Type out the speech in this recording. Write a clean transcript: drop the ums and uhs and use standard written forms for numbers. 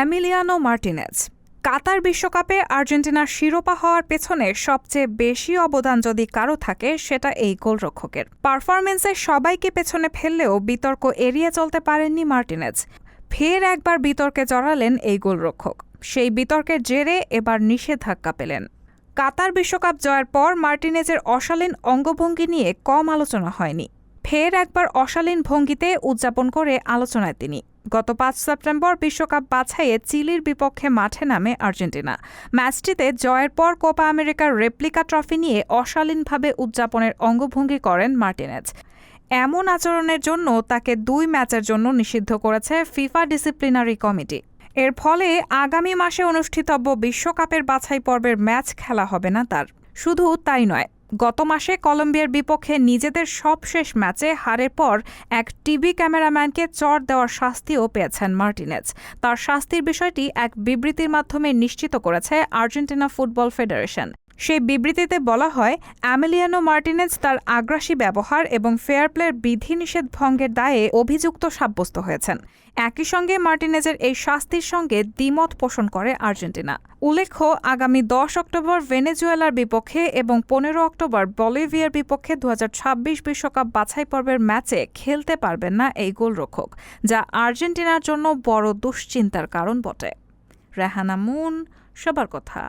Emiliano Martinez. কাতার বিশ্বকাপে আর্জেন্টিনার শিরোপা হওয়ার পেছনে সবচেয়ে বেশি অবদান যদি কারো থাকে সেটা এই গোলরক্ষকের। পারফরম্যান্সে সবাইকে পেছনে ফেললেও বিতর্ক এড়িয়ে চলতে পারেননি মার্টিনেজ। ফের একবার বিতর্কে জড়ালেন এই গোলরক্ষক। সেই বিতর্কের জেরে এবার নিষেধাজ্ঞা পেলেন। কাতার বিশ্বকাপ জয়ের পর মার্টিনেজের অশালীন অঙ্গভঙ্গি নিয়ে কম আলোচনা হয়নি। ফের একবার অশালীন ভঙ্গিতে উদযাপন করে আলোচনায় তিনি। গত ৫ সেপ্টেম্বর বিশ্বকাপ বাছাইয়ে চিলির বিপক্ষে মাঠে নামে আর্জেন্টিনা। ম্যাচটিতে জয়ের পর কোপা আমেরিকার রেপ্লিকা ট্রফি নিয়ে অশালীনভাবে উদযাপনের অঙ্গভঙ্গি করেন মার্টিনেজ। এমন আচরণের জন্য তাকে ২ ম্যাচের জন্য নিষিদ্ধ করেছে ফিফা ডিসিপ্লিনারি কমিটি। এর ফলে আগামী মাসে অনুষ্ঠিতব্য বিশ্বকাপের বাছাই পর্বের ম্যাচ খেলা হবে না তার। শুধু তাই নয়, গত মাসে কলম্বিয়ার বিপক্ষে নিজেদের সবশেষ ম্যাচে হারের পর এক টিভি ক্যামেরাম্যানকে চড় দেওয়ার শাস্তিও পেয়েছেন মার্টিনেজ। তার শাস্তির বিষয়টি এক বিবৃতির মাধ্যমে নিশ্চিত করেছে আর্জেন্টিনা ফুটবল ফেডারেশন। সেই বিবৃতিতে বলা হয়, এমিলিয়ানো মার্টিনেজ তার আগ্রাসী ব্যবহার এবং ফেয়ার প্লের বিধিনিষেধ ভঙ্গের দায়ে অভিযুক্ত সাব্যস্ত হয়েছেন। একই সঙ্গে মার্টিনেজের এই শাস্তির সঙ্গে দ্বিমত পোষণ করে আর্জেন্টিনা। উল্লেখ্য, আগামী ১০ অক্টোবর ভেনেজুয়েলার বিপক্ষে এবং ১৫ অক্টোবর বলিভিয়ার বিপক্ষে ২০২৬ বিশ্বকাপ বাছাই পর্বের ম্যাচে খেলতে পারবেন না এই গোলরক্ষক, যা আর্জেন্টিনার জন্য বড় দুশ্চিন্তার কারণ বটে। রেহানা মুন, সবার কথা।